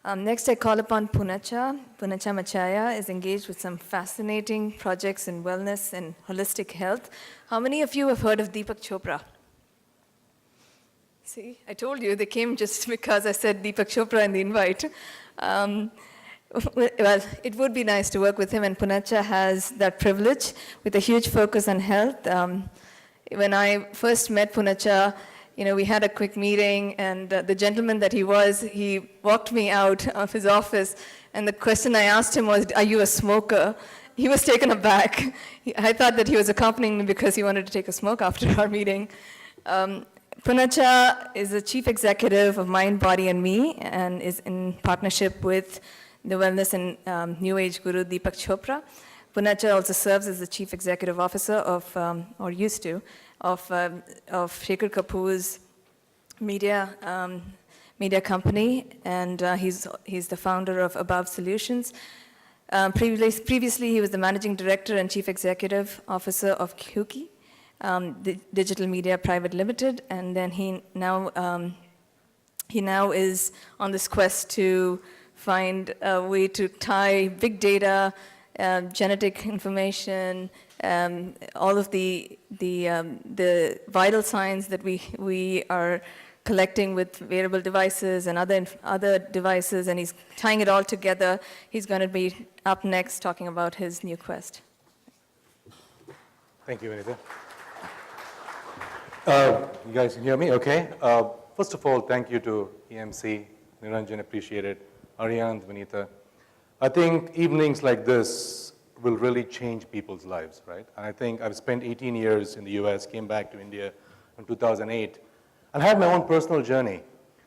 Next, I call upon Poonacha. Poonacha Machaiah is engaged with some fascinating projects in wellness and holistic health. How many of you have heard of Deepak Chopra? See, I told you, they came just because I said Deepak Chopra in the invite. Well, it would be nice to work with him, and Poonacha has that privilege with a huge focus on health. When I first met Poonacha, we had a quick meeting, and the gentleman that he walked me out of his office, and the question I asked him was, "Are you a smoker?" He was taken aback. I thought that he was accompanying me because he wanted to take a smoke after our meeting. Poonacha is the chief executive of Mind, Body, and Me, and is in partnership with the wellness and new age guru Deepak Chopra. Poonacha also serves as the chief executive officer of, or used to, of Shekhar Kapoor's media company, and he's the founder of Above Solutions. Previously, he was the managing director and chief executive officer of Kuki, the Digital Media Private Limited, and then he now is on this quest to find a way to tie big data, genetic information, all of the vital signs that we are collecting with wearable devices and other devices, and he's tying it all together. He's going to be up next talking about his new quest. Thank you, Anita. You guys can hear me okay? First of all, thank you to EMC, Niranjan, appreciate it, Ariane, Vinita. I think evenings like this will really change people's lives, right? And I think I've spent 18 years in the US, came back to India in 2008, and had my own personal journey.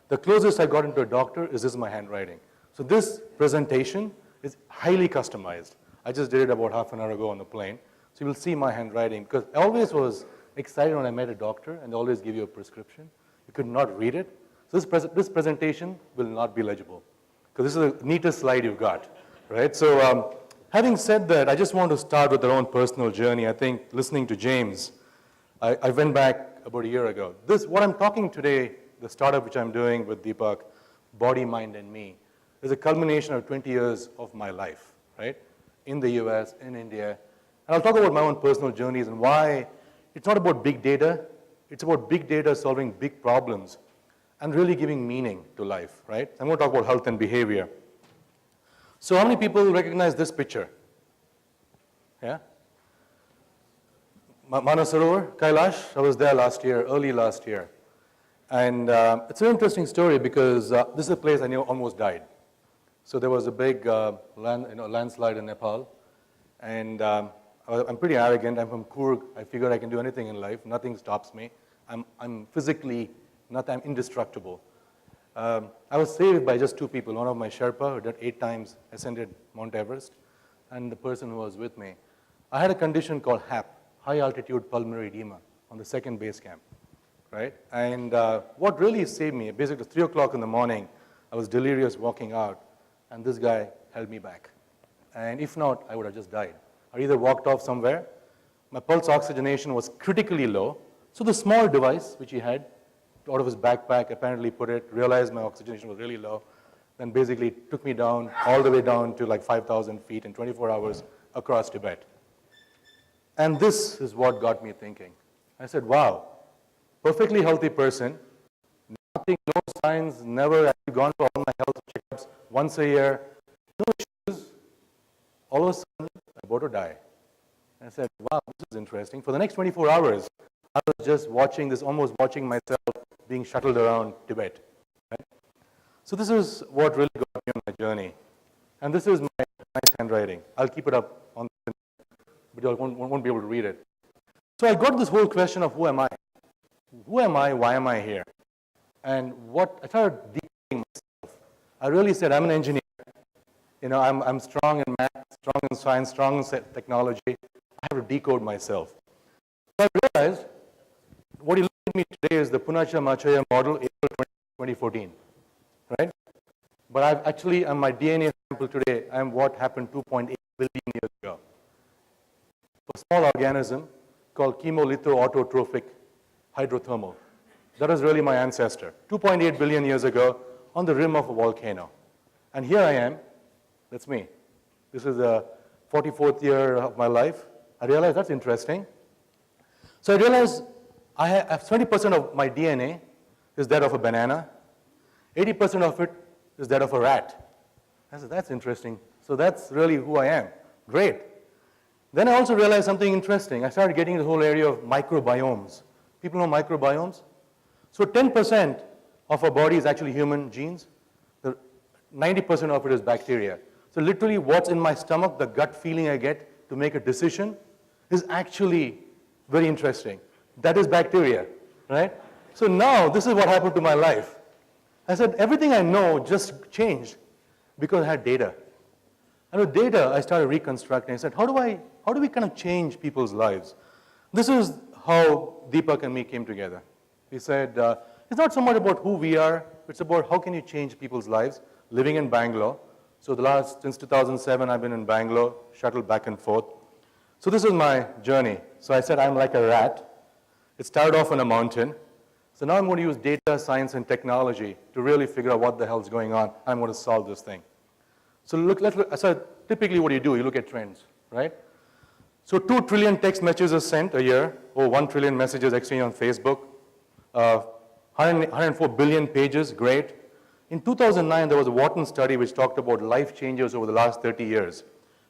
The closest I got into a doctor is this my handwriting. So this presentation is highly customized. I just did it about half an hour ago on the plane. So you will see my handwriting, because I always was excited when I met a doctor, and they always give you a prescription. You could not read it. So this presentation will not be legible, because this is the neatest slide you've got, right? So having said that, I just want to start with our own personal journey. I think listening to James, I went back about a year ago. What I'm talking today, the startup which I'm doing with Deepak, Body, Mind, and Me, is a culmination of 20 years of my life, right? In the US, in India. And I'll talk about my own personal journeys and why it's not about big data. It's about big data solving big problems and really giving meaning to life, right? I'm going to talk about health and behavior. So how many people recognize this picture? Yeah? Manasarovar, Kailash, I was there last year, early last year. And it's an interesting story because this is a place I almost died. So there was a big landslide in Nepal. And I'm pretty arrogant. I'm from Coorg. I figured I can do anything in life. Nothing stops me. I'm physically, I'm indestructible. I was saved by just two people. One of my Sherpa, who did 8 times ascended Mount Everest, and the person who was with me. I had a condition called HAP, high altitude pulmonary edema, on the second base camp, right? And what really saved me, basically it was 3 o'clock in the morning, I was delirious walking out, and this guy held me back. And if not, I would have just died. I either walked off somewhere, my pulse oxygenation was critically low, so the small device which he had out of his backpack, apparently put it, realized my oxygenation was really low, then basically took me down, all the way down to like 5,000 feet in 24 hours across Tibet. And this is what got me thinking. I said, wow, perfectly healthy person, nothing, no signs, never actually gone for all my health checkups once a year, no issues. All of a sudden, I'm about to die. And I said, wow, this is interesting. For the next 24 hours, I was just watching this, almost watching myself being shuttled around Tibet. Right? So this is what really got me on my journey. And this is my nice handwriting. I'll keep it up on the but you won't be able to read it. So I got this whole question of who am I? Who am I? Why am I here? And I started decoding myself. I really said, I'm an engineer. I'm strong in math, strong in science, strong in technology. I have to decode myself. So I realized what you look at me today is the Poonacha Machaiah model, April 2014, right? But I've actually, on my DNA sample today, I'm what happened 2.8 billion years ago. A small organism called chemolithoautotrophic hydrothermal. That was really my ancestor, 2.8 billion years ago on the rim of a volcano. And here I am. That's me. This is the 44th year of my life. I realized that's interesting. So I realized I have 20% of my DNA is that of a banana. 80% of it is that of a rat. I said, that's interesting. So that's really who I am. Great. Then I also realized something interesting. I started getting the whole area of microbiomes. People know microbiomes? So 10% of our body is actually human genes. 90% of it is bacteria. So literally what's in my stomach, the gut feeling I get to make a decision, is actually very interesting. That is bacteria, right? So now this is what happened to my life. I said everything I know just changed because I had data. And with data, I started reconstructing. I said, how do we kind of change people's lives? This is how Deepak and me came together. We said, it's not so much about who we are, it's about how can you change people's lives, living in Bangalore. So since 2007, I've been in Bangalore, shuttled back and forth. So this is my journey. So I said, I'm like a rat. It started off on a mountain. So now I'm going to use data, science, and technology to really figure out what the hell's going on. I'm going to solve this thing. So so typically what do? You look at trends, right? So 2 trillion text messages are sent a year, or 1 trillion messages exchanged on Facebook. 104 billion pages, great. In 2009, there was a Wharton study which talked about life changes over the last 30 years.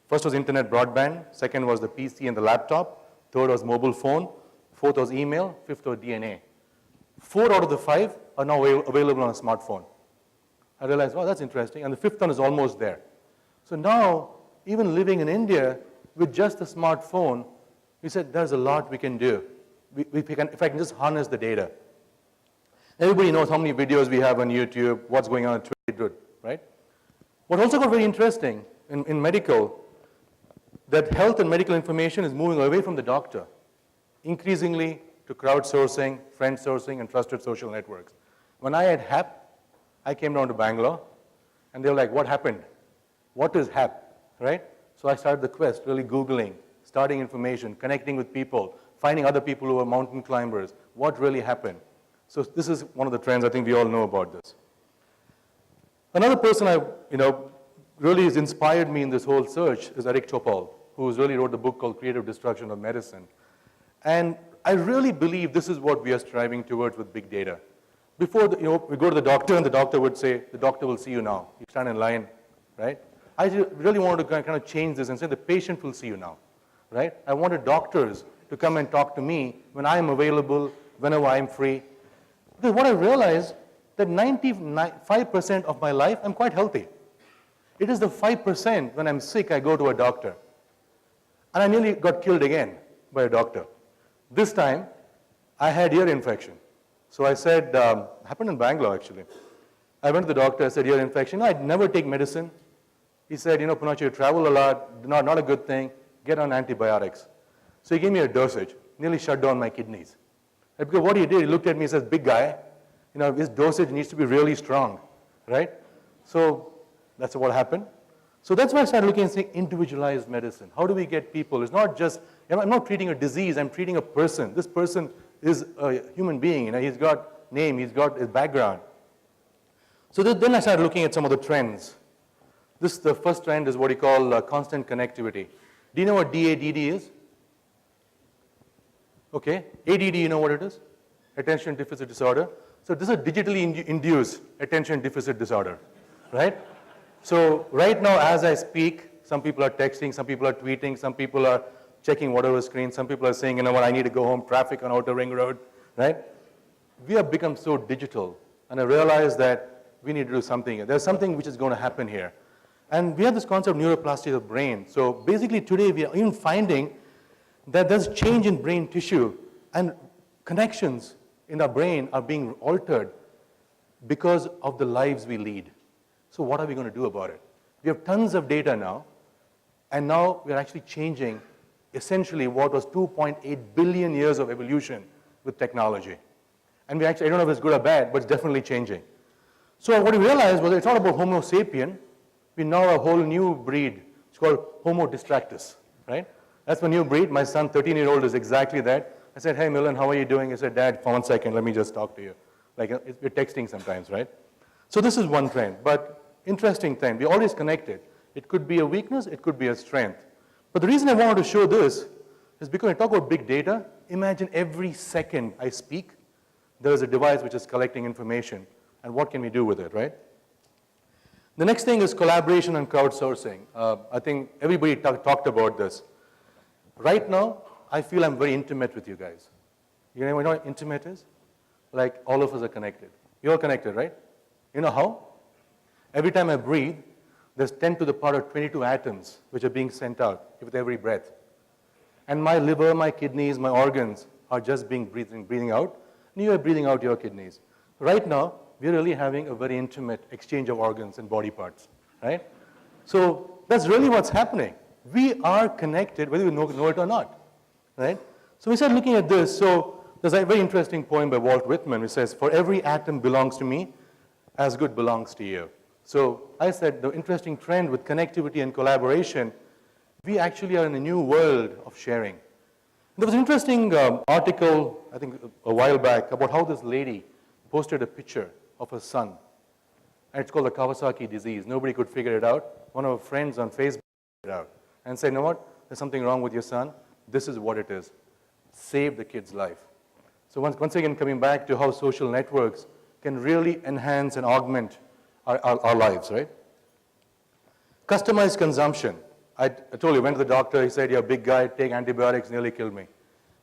First was internet broadband, second was the PC and the laptop, third was mobile phone, fourth was email, fifth was DNA. 4 out of the 5 are now available on a smartphone. I realized, wow, that's interesting, and the 5th one is almost there. So now, even living in India, with just a smartphone, we said there's a lot we can do. If I can just harness the data. Everybody knows how many videos we have on YouTube, what's going on Twitter, right? What also got very interesting in medical, that health and medical information is moving away from the doctor, increasingly to crowdsourcing, friend sourcing, and trusted social networks. When I had HAP, I came down to Bangalore, and they were like, what happened? What is HAP, right? So I started the quest, really Googling, starting information, connecting with people, finding other people who are mountain climbers, what really happened. So this is one of the trends. I think we all know about this. Another person really has inspired me in this whole search is Eric Topol, who really wrote the book called Creative Destruction of Medicine. And I really believe this is what we are striving towards with big data. Before we go to the doctor, and the doctor would say, the doctor will see you now. You stand in line, right? I really wanted to kind of change this and say the patient will see you now, right? I wanted doctors to come and talk to me when I am available, whenever I am free. Because what I realized, that 95% of my life, I'm quite healthy. It is the 5% when I'm sick, I go to a doctor. And I nearly got killed again by a doctor. This time, I had ear infection. So I said, happened in Bangalore actually. I went to the doctor, I said, ear infection. No, I'd never take medicine. He said, Poonacha, you travel a lot, not a good thing, get on antibiotics. So he gave me a dosage, nearly shut down my kidneys. Because what he did, he looked at me and says, big guy, his dosage needs to be really strong, right? So that's what happened. So that's why I started looking and saying individualized medicine. How do we get people? It's not just, I'm not treating a disease, I'm treating a person. This person is a human being, he's got name, he's got his background. So then I started looking at some of the trends. The first trend is what you call constant connectivity. Do you know what DADD is? Okay, ADD, you know what it is? Attention deficit disorder. So this is a digitally induced attention deficit disorder, right? So right now as I speak, some people are texting, some people are tweeting, some people are checking whatever screen, some people are saying, I need to go home, traffic on Outer Ring Road, right? We have become so digital, and I realized that we need to do something. There's something which is going to happen here. And we have this concept of neuroplasticity of the brain. So basically today we are even finding that there's change in brain tissue and connections in our brain are being altered because of the lives we lead. So what are we going to do about it? We have tons of data now, and now we're actually changing essentially what was 2.8 billion years of evolution with technology. And I don't know if it's good or bad, but it's definitely changing. So what we realized was it's not about Homo sapien. We now have a whole new breed. It's called Homo distractus, right? That's my new breed. My son, 13-year-old, is exactly that. I said, hey, Milan, how are you doing? He said, Dad, for 1 second, let me just talk to you. Like, we're texting sometimes, right? So this is one trend. But Interesting thing. We're always connected. It could be a weakness, it could be a strength. But the reason I wanted to show this is because when I talk about big data, imagine every second I speak, there is a device which is collecting information, and what can we do with it, right? The next thing is collaboration and crowdsourcing. I think everybody talked about this. Right now, I feel I'm very intimate with you guys. You know what intimate is? Like all of us are connected. You're all connected, right? You know how? Every time I breathe, there's 10 to the power of 22 atoms which are being sent out with every breath. And my liver, my kidneys, my organs are just being breathing out, and you are breathing out your kidneys. Right now, we're really having a very intimate exchange of organs and body parts, right? So that's really what's happening. We are connected whether we know it or not, right? So we start looking at this. So there's a very interesting poem by Walt Whitman which says, "For every atom belongs to me, as good belongs to you." So I said the interesting trend with connectivity and collaboration, we actually are in a new world of sharing. There was an interesting article, I think a while back, about how this lady posted a picture of her son. And it's called the Kawasaki disease. Nobody could figure it out. One of her friends on Facebook figured it out and said, "You know what? There's something wrong with your son. This is what it is. Save the kid's life." So once again, coming back to how social networks can really enhance and augment our lives, right? Customized consumption. I told you, went to the doctor, he said, "You're a big guy, take antibiotics," nearly killed me.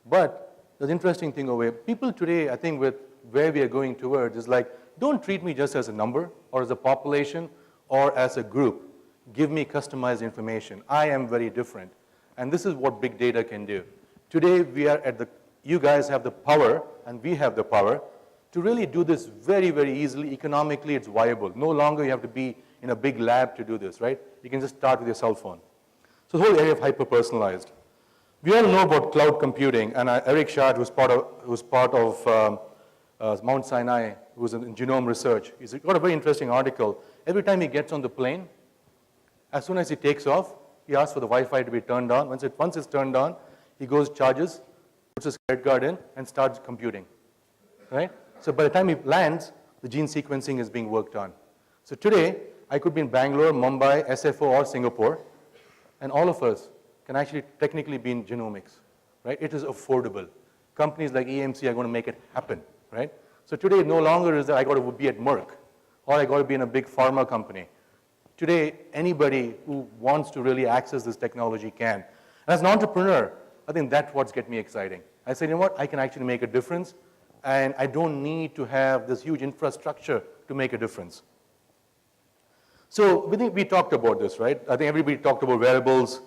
But there's an interesting thing over here. People today, I think with where we are going towards, is like, don't treat me just as a number or as a population or as a group. Give me customized information. I am very different. And this is what big data can do. Today, we are at you guys have the power, and we have the power, to really do this very, very easily. Economically, it's viable. No longer you have to be in a big lab to do this, right? You can just start with your cell phone. So the whole area of hyper-personalized. We all know about cloud computing, and Eric Schad, who's part of Mount Sinai, who's in genome research, he's got a very interesting article. Every time he gets on the plane, as soon as he takes off, he asks for the Wi-Fi to be turned on. Once it's turned on, he goes, charges, puts his credit card in, and starts computing, right? So by the time he lands, the gene sequencing is being worked on. So today, I could be in Bangalore, Mumbai, SFO, or Singapore, and all of us can actually technically be in genomics, right? It is affordable. Companies like EMC are going to make it happen, right? So today, no longer is that I got to be at Merck, or I got to be in a big pharma company. Today, anybody who wants to really access this technology can. And as an entrepreneur, I think that's what's getting me exciting. I said, you know what, I can actually make a difference, and I don't need to have this huge infrastructure to make a difference. So we talked about this, right? I think everybody talked about wearables.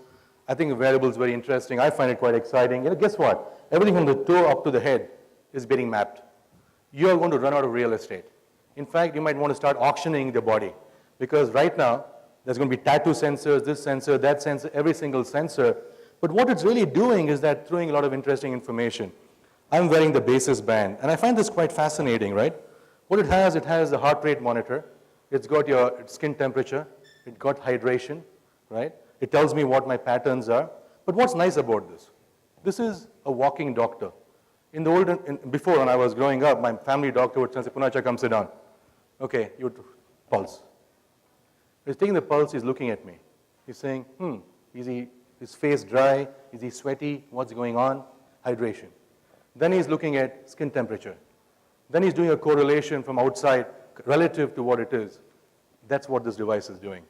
I think wearables is very interesting. I find it quite exciting. You know, guess what? Everything from the toe up to the head is getting mapped. You are going to run out of real estate. In fact, you might want to start auctioning the body, because right now, there's going to be tattoo sensors, this sensor, that sensor, every single sensor. But what it's really doing is that throwing a lot of interesting information. I'm wearing the Basis band, and I find this quite fascinating, right? What it has the heart rate monitor. It's got your skin temperature. It's got hydration, right? It tells me what my patterns are. But what's nice about this? This is a walking doctor. Before, when I was growing up, my family doctor would say, "Poonacha, come sit down." Okay, you would pulse. He's taking the pulse, he's looking at me. He's saying, is his face dry? Is he sweaty? What's going on? Hydration. Then he's looking at skin temperature. Then he's doing a correlation from outside relative to what it is. That's what this device is doing,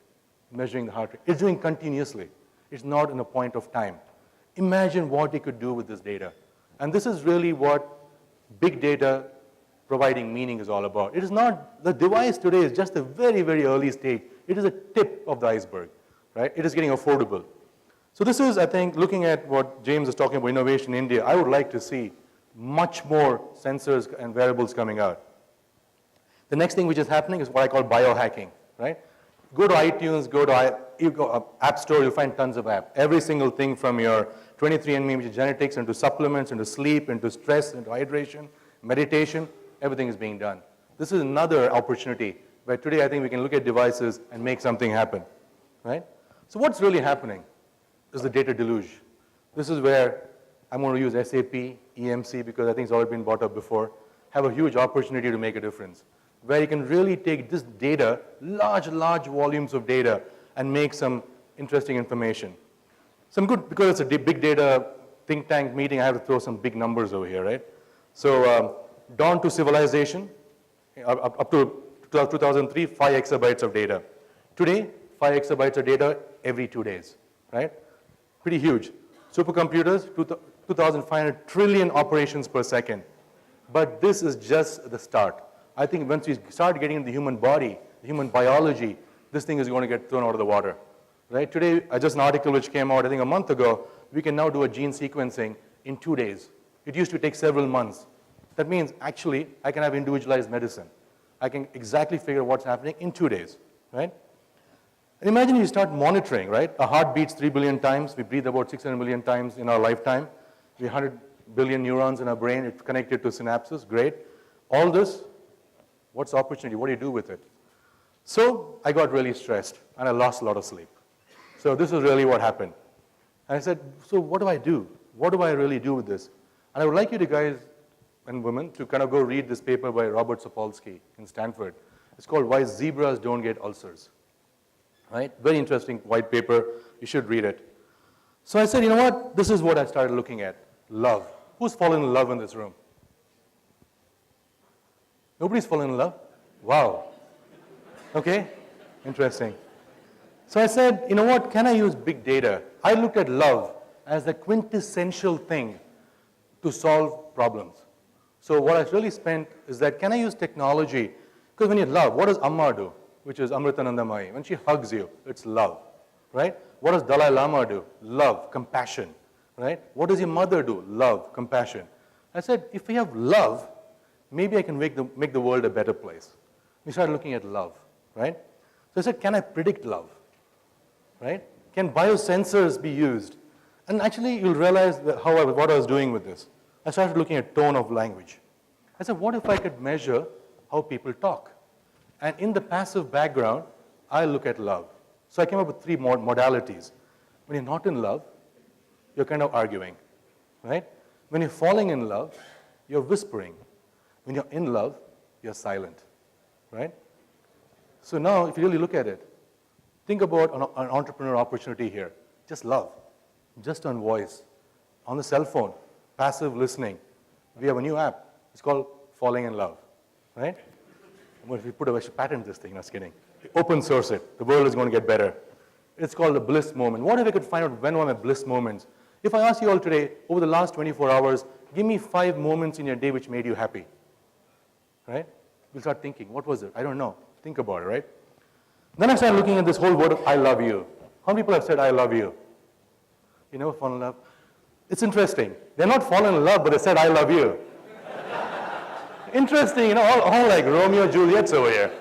measuring the heart rate. It's doing continuously. It's not in a point of time. Imagine what he could do with this data. And this is really what big data providing meaning is all about. It is not, the device today is just a very, very early stage. It is a tip of the iceberg, right? It is getting affordable. So this is, I think, looking at what James is talking about, innovation in India, I would like to see much more sensors and wearables coming out. The next thing which is happening is what I call biohacking, right? Go to iTunes, go to App Store, you'll find tons of apps. Every single thing from your 23andMe, which is genetics, into supplements, into sleep, into stress, into hydration, meditation, everything is being done. This is another opportunity where today I think we can look at devices and make something happen, right? So what's really happening is the data deluge. This is where I'm going to use SAP, EMC, because I think it's already been brought up before, have a huge opportunity to make a difference. where you can really take this data, large volumes of data, and make some interesting information. Some good, because it's a big data think tank meeting, I have to throw some big numbers over here, right? So dawn to civilization, up to 2003, 5 exabytes of data. Today, 5 exabytes of data every 2 days, right? Pretty huge. Supercomputers, 2,500 trillion operations per second. But this is just the start. I think once we start getting into the human body, the human biology, this thing is going to get thrown out of the water, right? Today, just an article which came out, I think a month ago, we can now do a gene sequencing in 2 days. It used to take several months. That means, actually, I can have individualized medicine. I can exactly figure what's happening in 2 days, right? And imagine you start monitoring, right? Our heart beats 3 billion times. We breathe about 600 million times in our lifetime. We have 100 billion neurons in our brain. It's connected to synapses. Great. All this, what's the opportunity? What do you do with it? So I got really stressed, and I lost a lot of sleep. So this is really what happened. And I said, so what do I do? What do I really do with this? And I would like you to guys and women to kind of go read this paper by Robert Sapolsky in Stanford. It's called Why Zebras Don't Get Ulcers. Right? Very interesting white paper. You should read it. So I said, you know what? This is what I started looking at. Love. Who's fallen in love in this room? Nobody's fallen in love? Wow. Okay. Interesting. So I said, you know what? Can I use big data? I looked at love as the quintessential thing to solve problems. So what I really spent is that, can I use technology? Because when you love, what does Amma do? Which is Amritanandamayi. When she hugs you, it's love, right? What does Dalai Lama do? Love, compassion, right? What does your mother do? Love, compassion. I said, if we have love, maybe I can make the world a better place. We started looking at love, right? So I said, can I predict love, right? Can biosensors be used? And actually, you'll realize what I was doing with this. I started looking at tone of language. I said, what if I could measure how people talk? And in the passive background, I look at love. So I came up with 3 modalities. When you're not in love, you're kind of arguing, right? When you're falling in love, you're whispering. When you're in love, you're silent, right? So now, if you really look at it, think about an entrepreneur opportunity here. Just love, just on voice, on the cell phone, passive listening. We have a new app. It's called Falling in Love, right? Well, if we I should patent this thing, not kidding. Open source it. The world is going to get better. It's called the bliss moment. What if I could find out when were my bliss moments? If I ask you all today, over the last 24 hours, give me 5 moments in your day which made you happy, right? You'll start thinking, what was it? I don't know. Think about it, right? Then I started looking at this whole word of I love you. How many people have said I love you? You never fall in love? It's interesting. They're not fallen in love, but they said I love you. Interesting, you know, all like Romeo Juliet's over here.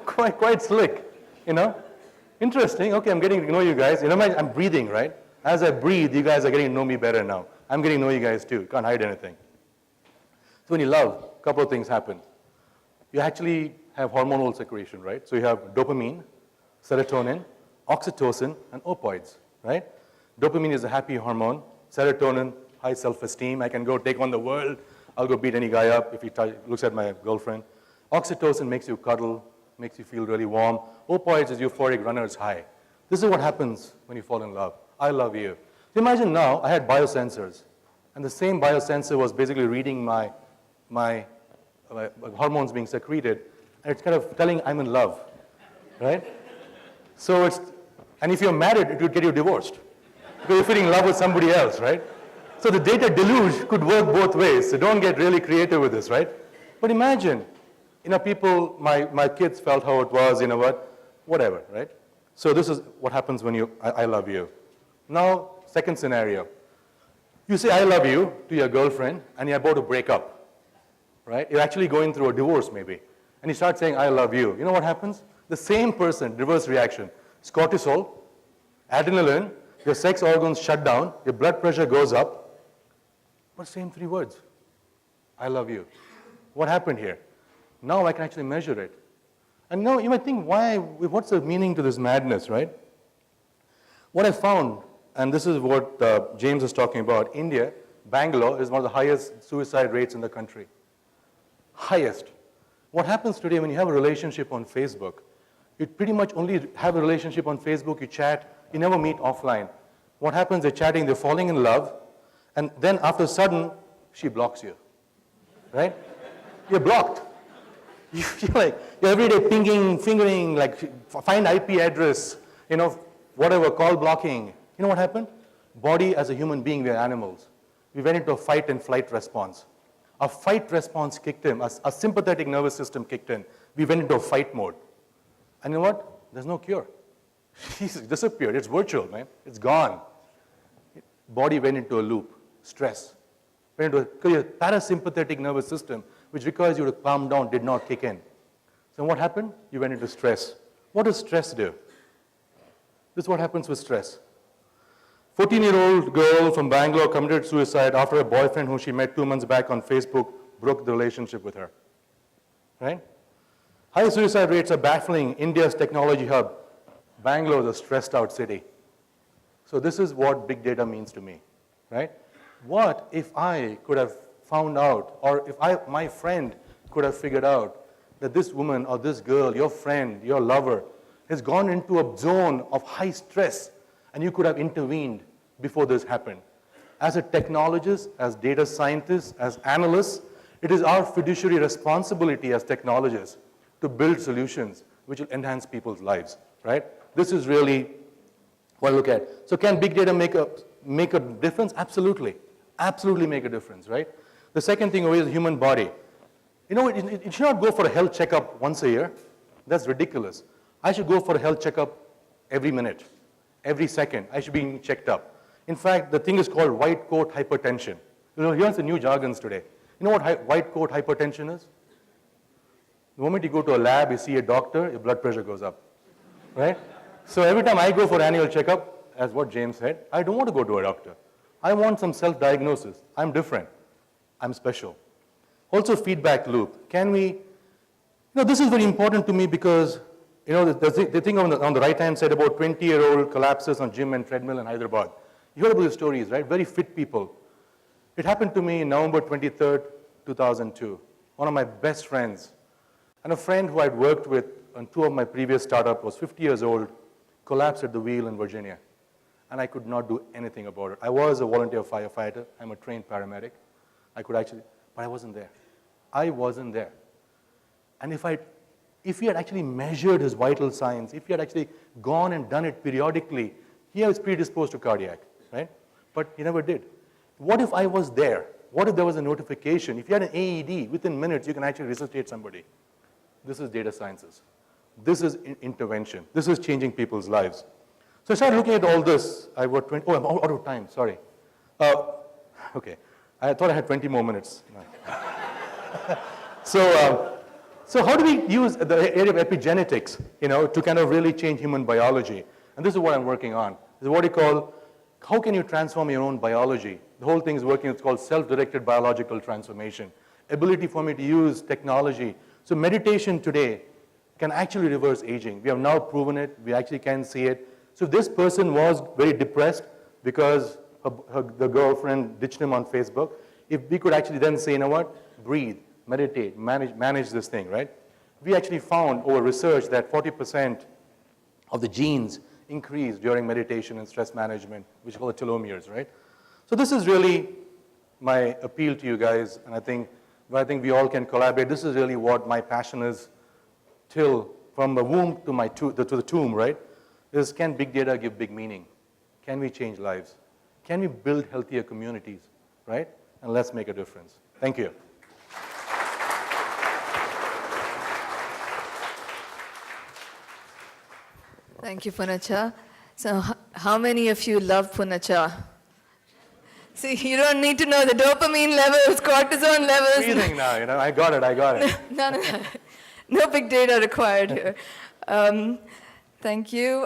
quite slick, you know. Interesting. Okay, I'm getting to know you guys. You know, I'm breathing, right? As I breathe, you guys are getting to know me better now. I'm getting to know you guys too. Can't hide anything. So when you love, a couple of things happen. You actually have hormonal secretion, right? So you have dopamine, serotonin, oxytocin, and opioids, right? Dopamine is a happy hormone. Serotonin, high self-esteem. I can go take on the world. I'll go beat any guy up if he looks at my girlfriend. Oxytocin makes you cuddle, makes you feel really warm. Opioids is euphoric runner's high. This is what happens when you fall in love. I love you. So imagine now I had biosensors, and the same biosensor was basically reading my hormones being secreted, and it's kind of telling I'm in love, right? So and if you're married, it would get you divorced because you're feeling in love with somebody else, right? So the data deluge could work both ways. So don't get really creative with this, right? But imagine, you know, people, my kids felt how it was, you know what, whatever, right? So this is what happens when I love you. Now, second scenario. You say I love you to your girlfriend, and you're about to break up, right? You're actually going through a divorce maybe. And you start saying I love you. You know what happens? The same person, reverse reaction. It's cortisol, adrenaline, your sex organs shut down, your blood pressure goes up. But same 3 words. I love you. What happened here? Now I can actually measure it. And now you might think, what's the meaning to this madness, right? What I found, and this is what James is talking about, India, Bangalore is one of the highest suicide rates in the country. Highest. What happens today when you have a relationship on Facebook, you pretty much only have a relationship on Facebook, you chat, you never meet offline. What happens, they're chatting, they're falling in love, and then after a sudden, she blocks you, right? You're blocked. You're like, you're every day pinging, fingering, like find IP address, whatever, call blocking. You know what happened? Body as a human being, we're animals. We went into a fight and flight response. Our fight response kicked in, our sympathetic nervous system kicked in. We went into a fight mode. And you know what? There's no cure. She's disappeared. It's virtual, man. It's gone. Body went into a loop. Stress. Went into because your parasympathetic nervous system, which requires you to calm down, did not kick in. So what happened? You went into stress. What does stress do? This is what happens with stress. 14-year-old girl from Bangalore committed suicide after a boyfriend whom she met 2 months back on Facebook broke the relationship with her. Right? High suicide rates are baffling. India's technology hub. Bangalore is a stressed out city. So this is what big data means to me. Right? What if I could have found out, or if my friend could have figured out that this woman or this girl, your friend, your lover, has gone into a zone of high stress, and you could have intervened before this happened. As a technologist, as data scientists, as analysts, it is our fiduciary responsibility as technologists to build solutions which will enhance people's lives, right? This is really what I look at. So can big data make a difference? Absolutely. Absolutely make a difference, right? The second thing is the human body. It should not go for a health checkup once a year. That's ridiculous. I should go for a health checkup every minute, every second. I should be checked up. In fact, the thing is called white coat hypertension. Here's the new jargons today. You know what white coat hypertension is? The moment you go to a lab, you see a doctor, your blood pressure goes up, right? So every time I go for annual checkup, as what James said, I don't want to go to a doctor. I want some self-diagnosis. I'm different. I'm special. Also, feedback loop. Can we, this is very important to me because, the thing on the right-hand side about 20-year-old collapses on gym and treadmill in Hyderabad. You heard about the stories, right? Very fit people. It happened to me in November 23rd, 2002. One of my best friends, and a friend who I'd worked with on 2 of my previous startups, was 50 years old, collapsed at the wheel in Virginia. And I could not do anything about it. I was a volunteer firefighter. I'm a trained paramedic. But I wasn't there. I wasn't there. And if he had actually measured his vital signs, if he had actually gone and done it periodically, he was predisposed to cardiac, right? But he never did. What if I was there? What if there was a notification? If you had an AED, within minutes, you can actually resuscitate somebody. This is data sciences. This is intervention. This is changing people's lives. So I started looking at all this. I'm out of time, sorry. Okay, I thought I had 20 more minutes. So how do we use the area of epigenetics, to kind of really change human biology? And this is what I'm working on. This is what you call, how can you transform your own biology? The whole thing is working, it's called self-directed biological transformation. Ability for me to use technology. So meditation today can actually reverse aging. We have now proven it, we actually can see it. So if this person was very depressed because the girlfriend ditched him on Facebook, if we could actually then say, breathe, meditate, manage this thing, right? We actually found over research that 40% of the genes increase during meditation and stress management, which is called the telomeres, right? So this is really my appeal to you guys, and I think we all can collaborate. This is really what my passion is, till from the womb to the tomb, right? Is can big data give big meaning? Can we change lives? Can we build healthier communities, right? And let's make a difference. Thank you. Thank you, Poonacha. So how many of you love Poonacha? See, you don't need to know the dopamine levels, cortisone levels. Breathing now, I got it. No big data required here. Thank you.